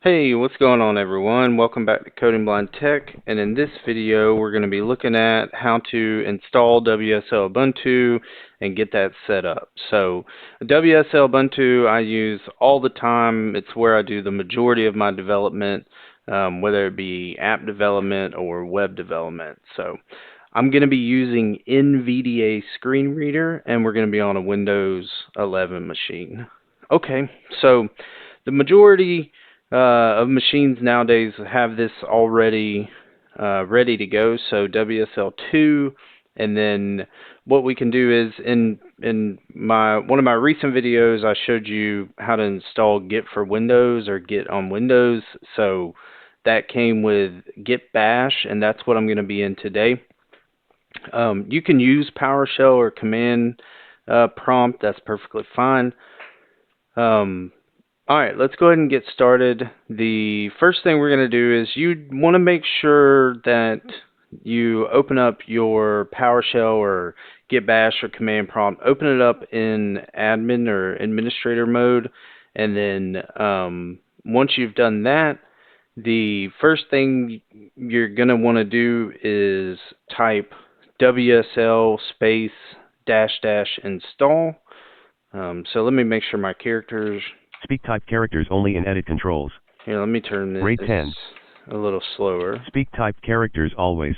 Hey, what's going on everyone? Welcome back to Coding Blind Tech, and in this video we're going to be looking at how to install WSL Ubuntu and get that set up. So WSL Ubuntu I use all the time. It's where I do the majority of my development, whether it be app development or web development. So I'm going to be using NVDA screen reader, and we're going to be on a Windows 11 machine. Okay, so the majority of machines nowadays have this already ready to go, so WSL2, and then what we can do is in one of my recent videos I showed you how to install Git for Windows or Git on Windows. So that came with Git Bash, and that's what I'm going to be in today. You can use PowerShell or command prompt, that's perfectly fine. Alright, let's go ahead and get started. The first thing we're going to do is you want to make sure that you open up your PowerShell or Git Bash or command prompt, open it up in admin or administrator mode, and then once you've done that, the first thing you're going to want to do is type WSL space -- install. So let me make sure my characters... Speak type characters only in edit controls. Here, let me turn this Rate 10. a little slower. Speak type characters always.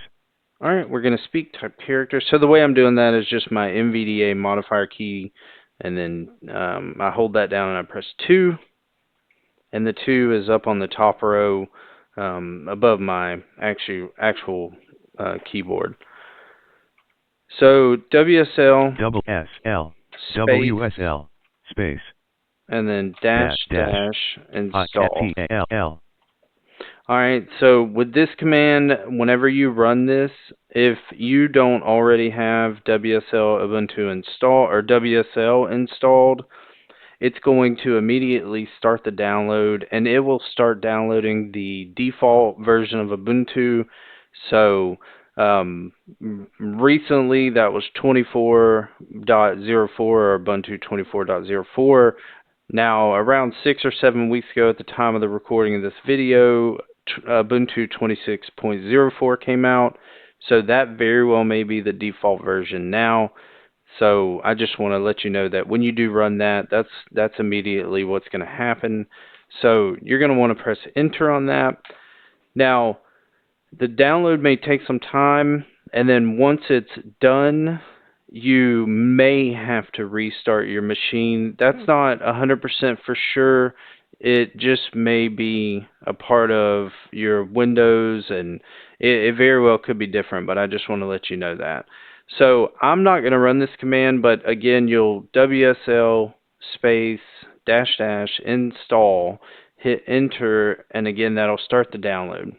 Alright, we're going to speak type characters. So the way I'm doing that is just my NVDA modifier key, and then I hold that down and I press 2. And the 2 is up on the top row above my actual keyboard. So WSL WSL space and then dash install. Alright, so with this command, whenever you run this, if you don't already have WSL Ubuntu install or WSL installed, it's going to immediately start the download, and it will start downloading the default version of Ubuntu. So recently that was 24.04 or Ubuntu 24.04. Now, around 6 or 7 weeks ago at the time of the recording of this video, Ubuntu 26.04 came out, so that very well may be the default version now. So I just want to let you know that when you do run that, that's immediately what's going to happen. So you're going to want to press enter on that. Now, the download may take some time, and then once it's done, you may have to restart your machine. That's not 100% for sure. It just may be a part of your Windows, and it very well could be different, but I just want to let you know that. So I'm not going to run this command, but again, you'll WSL space -- install, hit enter, and again, that'll start the download.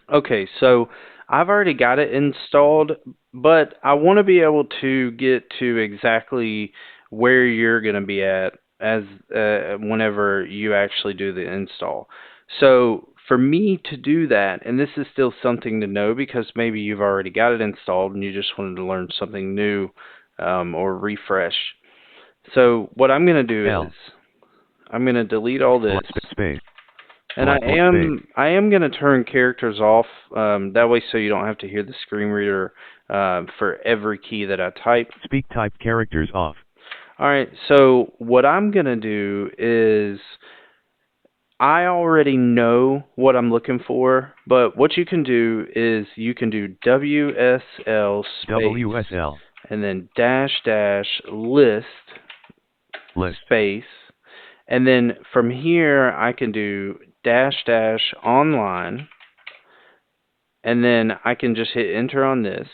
Okay, so I've already got it installed, but I want to be able to get to exactly where you're going to be at as whenever you actually do the install. So for me to do that, and this is still something to know because maybe you've already got it installed and you just wanted to learn something new or refresh. So what I'm going to do is I'm going to delete all this. And I am going to turn characters off, that way so you don't have to hear the screen reader for every key that I type. Speak type characters off. Alright, so what I'm going to do is I already know what I'm looking for, but what you can do is you can do WSL space and then -- list space, and then from here I can do -- online, and then I can just hit enter on this.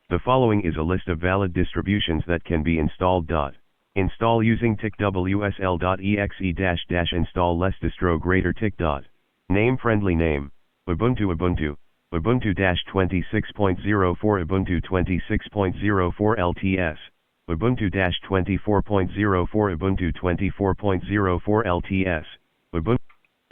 The following is a list of valid distributions that can be installed. Install using tick WSL.exe -- install less distro greater tick. Name friendly name Ubuntu Ubuntu 26.04 Ubuntu 26.04 LTS Ubuntu 24.04 Ubuntu 24.04 LTS Ubuntu.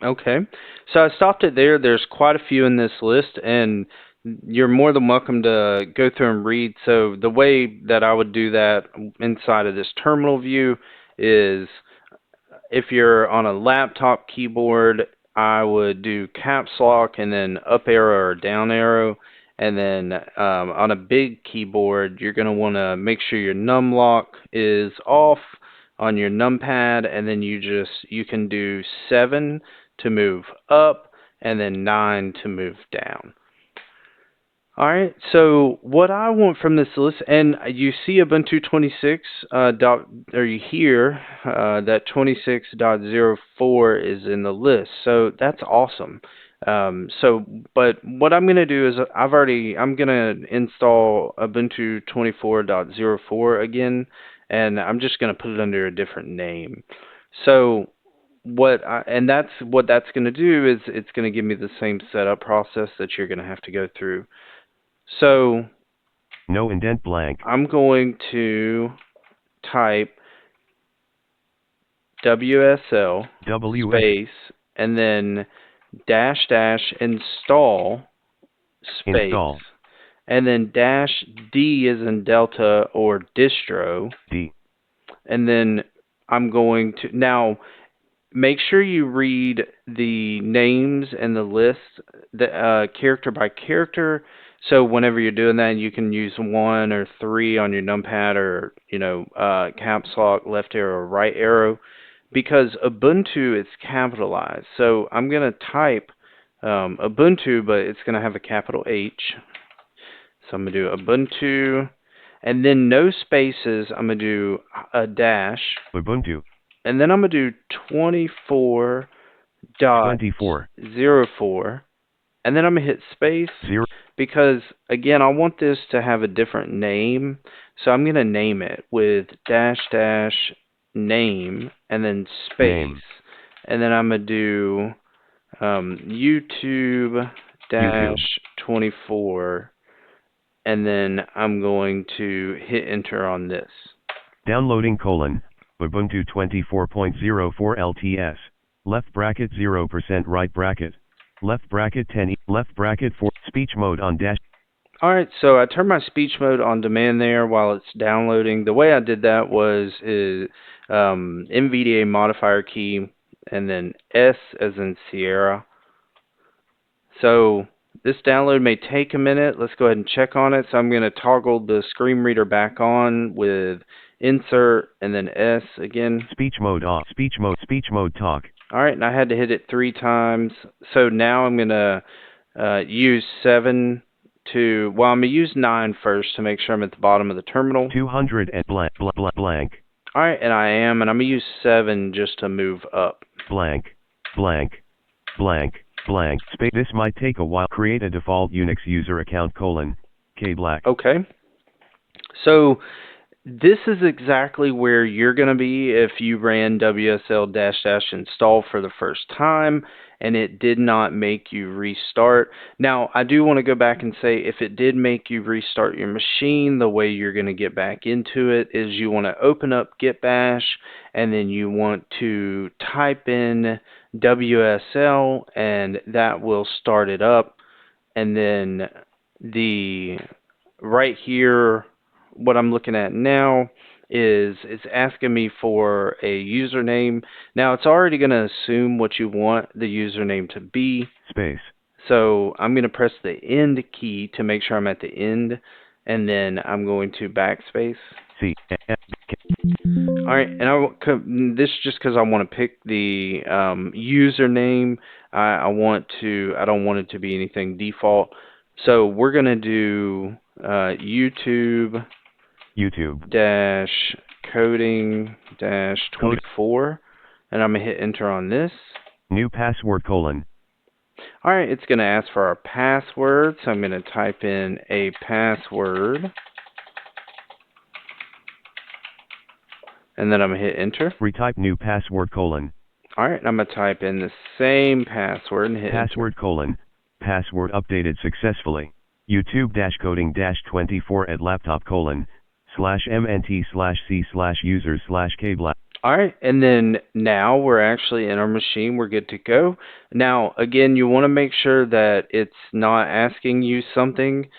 Okay, so I stopped it there. There's quite a few in this list, and you're more than welcome to go through and read. So the way that I would do that inside of this terminal view is if you're on a laptop keyboard, I would do caps lock and then up arrow or down arrow. And then on a big keyboard, you're going to want to make sure your num lock is off on your numpad, and then you can do 7 to move up and then 9 to move down. Alright, so what I want from this list, and you see Ubuntu 26 or you hear that 26.04 is in the list, so that's awesome. But what I'm going to do is I'm going to install Ubuntu 24.04 again, and I'm just going to put it under a different name. So that's what that's going to do is it's going to give me the same setup process that you're going to have to go through. So no indent blank. I'm going to type WSL space and then -- install space and then -D as in Delta or distro D. And then I'm going to now make sure you read the names and the list character by character. So whenever you're doing that, you can use 1 or 3 on your numpad, or caps lock, left arrow, or right arrow, because Ubuntu is capitalized. So I'm going to type Ubuntu, but it's going to have a capital H. So I'm going to do Ubuntu, and then no spaces. I'm going to do a dash. Ubuntu. And then I'm going to do 24.04. And then I'm going to hit space. 0. Because, again, I want this to have a different name. So I'm going to name it with --name and then space. Name. And then I'm going to do YouTube-24. And then I'm going to hit enter on this. Downloading : Ubuntu 24.04 LTS. Left bracket 0% right bracket. Left bracket 10 left bracket 4 speech mode on dash. Alright, so I turned my speech mode on demand there while it's downloading. The way I did that was NVDA modifier key and then S as in Sierra. So this download may take a minute. Let's go ahead and check on it. So I'm going to toggle the screen reader back on with insert and then S again. Speech mode off. Speech mode talk. Alright, and I had to hit it 3 times. So now I'm going to use 7 to, well, I'm going to use 9 first to make sure I'm at the bottom of the terminal. 200 and blank. Alright, and I'm going to use 7 just to move up. Blank. Space. This might take a while. Create a default Unix user account : K black. Okay. So this is exactly where you're going to be if you ran WSL -- install for the first time and it did not make you restart. Now, I do want to go back and say if it did make you restart your machine, the way you're going to get back into it is you want to open up Git Bash and then you want to type in WSL and that will start it up. And then right here, what I'm looking at now is it's asking me for a username. Now it's already going to assume what you want the username to be. Space. So I'm going to press the end key to make sure I'm at the end, and then I'm going to backspace. C. Alright, and this just because I want to pick the username. I don't want it to be anything default. So we're going to do YouTube -coding -24, and I'm going to hit enter on this. New password : Alright, it's going to ask for our password, so I'm going to type in a password. And then I'm going to hit enter. Retype new password : Alright, I'm going to type in the same password and hit password : password updated successfully. YouTube -coding -24 at laptop : /mnt/c/users/k black. All right, and then now we're actually in our machine. We're good to go. Now, again, you want to make sure that it's not asking you something.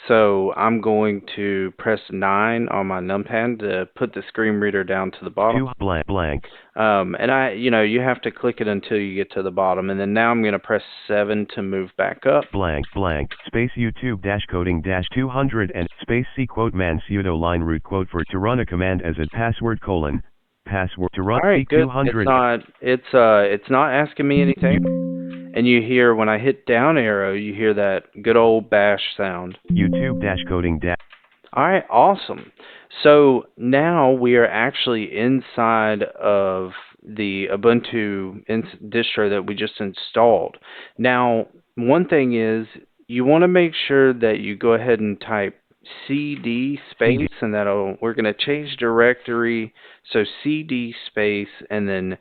So I'm going to press 9 on my numpad to put the screen reader down to the bottom. 2 blank blank. And you have to click it until you get to the bottom. And then now I'm going to press 7 to move back up. Blank blank. Space YouTube dash coding dash 200 and space C quote man pseudo line root quote for to run a command as a password colon. Password to run All right, good. 200. It's not asking me anything. And you hear when I hit down arrow, you hear that good old bash sound. YouTube dash coding dash. All right, awesome. So now we are actually inside of the Ubuntu distro that we just installed. Now, one thing is you want to make sure that you go ahead and type cd space, and we're going to change directory. So cd space and then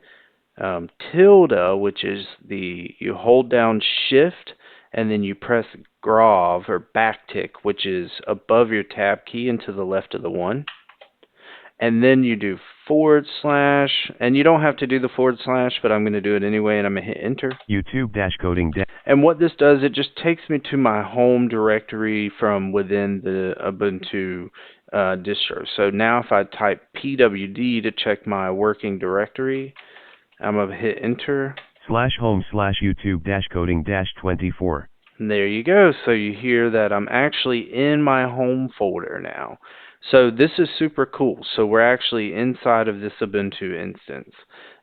tilde, which is you hold down shift and then you press grav or backtick, which is above your tab key and to the left of the 1. And then you do /, and you don't have to do the /, but I'm going to do it anyway, and I'm going to hit enter. YouTube dash coding dash. And what this does, it just takes me to my home directory from within the Ubuntu distro. So now if I type pwd to check my working directory, I'm going to hit enter. /home/YouTube dash coding dash 24. And there you go. So you hear that I'm actually in my home folder now. So this is super cool. So we're actually inside of this Ubuntu instance.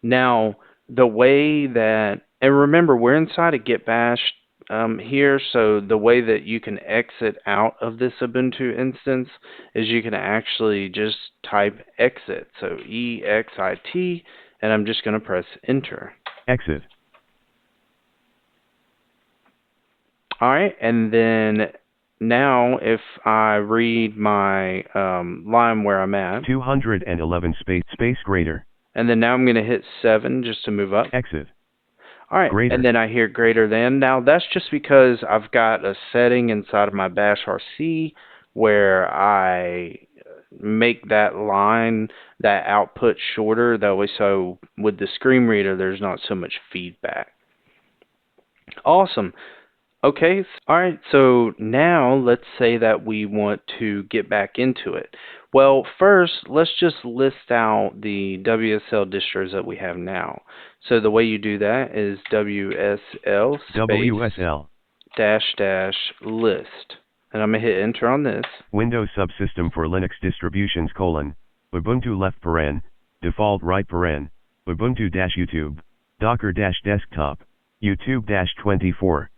Now, the way that, and remember, we're inside of Git Bash here. So the way that you can exit out of this Ubuntu instance is you can actually just type exit. So EXIT, and I'm just going to press enter. Exit. All right, and then now if I read my line where I'm at, 211 space greater. And then now I'm going to hit 7 just to move up. Exit. All right, greater. And then I hear greater than. Now that's just because I've got a setting inside of my Bash RC where I make that line, that output shorter, that way so with the screen reader there's not so much feedback. Awesome. Okay, all right, so now let's say that we want to get back into it. Well, first, let's just list out the WSL distros that we have now. So the way you do that is WSL space -- list. And I'm going to hit enter on this. Windows Subsystem for Linux distributions : Ubuntu left paren, default right paren, Ubuntu - YouTube, Docker - desktop, YouTube - 24.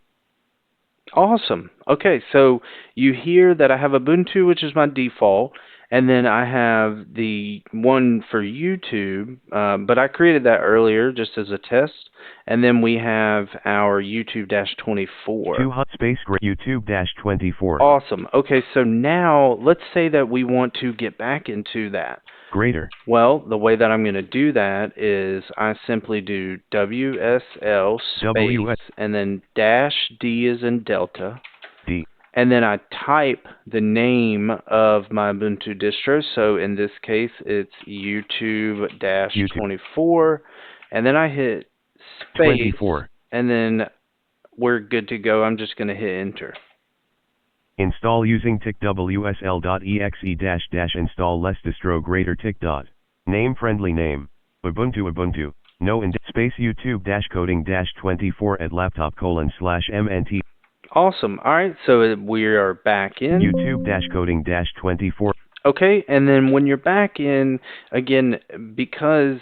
Awesome. Okay, so you hear that I have Ubuntu, which is my default, and then I have the one for YouTube, but I created that earlier just as a test, and then we have our YouTube - 24. YouTube - 24. Awesome. Okay, so now let's say that we want to get back into that. Greater. Well, the way that I'm going to do that is I simply do WSL space and then -D as in Delta. D. And then I type the name of my Ubuntu distro. So in this case, it's YouTube - 24. And then I hit space. 24. And then we're good to go. I'm just going to hit enter. Install using tick wsl.exe -- install less distro greater tick dot. Name friendly name. Ubuntu. No space YouTube - coding - 24 at laptop /MNT. Awesome. All right, so we are back in. YouTube - coding - 24. Okay, and then when you're back in, again, because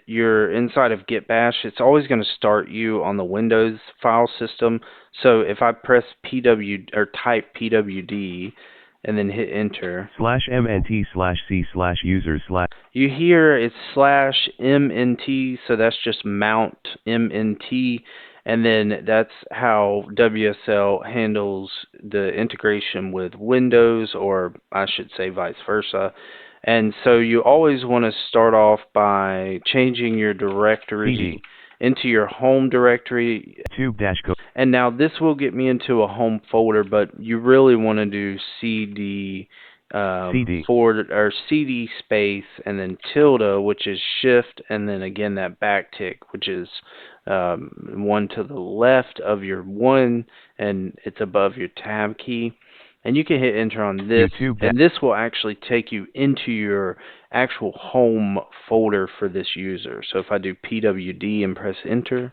you're inside of Git Bash, it's always going to start you on the Windows file system. So if I press type pwd and then hit enter, /MNT/C/users/. You hear it's /MNT, so that's just mount MNT. And then that's how WSL handles the integration with Windows, or I should say vice versa. And so you always want to start off by changing your directory into your home directory. And now this will get me into a home folder, but you really want to do CD CD. forward or CD space and then tilde, which is shift, and then again that backtick, which is one to the left of your one, and it's above your tab key. And you can hit enter on this, and this will actually take you into your actual home folder for this user. So if I do pwd and press enter,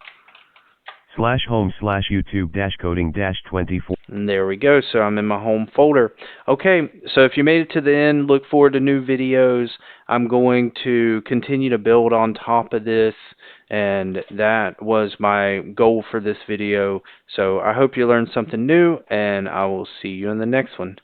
/home/YouTube-coding-24. and there we go. So I'm in my home folder. Okay, so if you made it to the end, look forward to new videos. I'm going to continue to build on top of this, and that was my goal for this video. So I hope you learned something new, and I will see you in the next one.